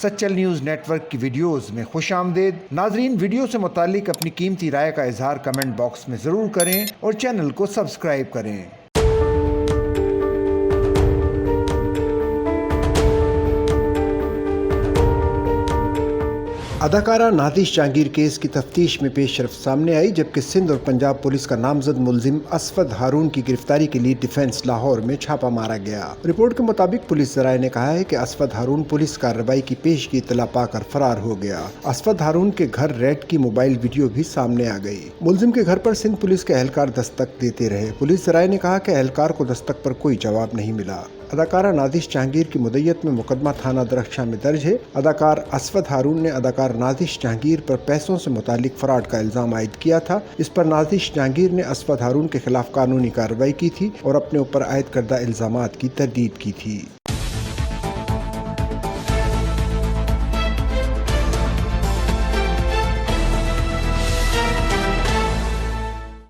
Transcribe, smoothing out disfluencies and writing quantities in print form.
Sachal news net work کی videos میں خوش آمدید۔ ناظرین، ویڈیو سے متعلق اپنی قیمتی رائے کا اظہار کمنٹ باکس میں ضرور کریں اور چینل کو سبسکرائب کریں۔ اداکارہ نادش جہانگیر کیس کی تفتیش میں پیش رفت سامنے آئی، جبکہ سندھ اور پنجاب پولیس کا نامزد ملزم اسود ہارون کی گرفتاری کے لیے ڈیفنس لاہور میں چھاپہ مارا گیا۔ رپورٹ کے مطابق پولیس ذرائع نے کہا ہے کہ اسود ہارون پولیس کارروائی کی پیشگی اطلاع پا کر فرار ہو گیا۔ اسود ہارون کے گھر ریڈ کی موبائل ویڈیو بھی سامنے آ گئی۔ ملزم کے گھر پر سندھ پولیس کے اہلکار دستک دیتے رہے۔ پولیس ذرائع نے کہا کہ اہلکار کو دستک پر کوئی جواب نہیں ملا۔ اداکارہ نادش جہانگیر کی مدعیت میں مقدمہ تھانہ درخشاں میں درج ہے۔ اداکار اسود ہارون نے اداکار نادش جہانگیر پر پیسوں سے متعلق فراڈ کا الزام عائد کیا تھا۔ اس پر نادش جہانگیر نے اسود ہارون کے خلاف قانونی کارروائی کی تھی اور اپنے اوپر عائد کردہ الزامات کی تردید کی تھی۔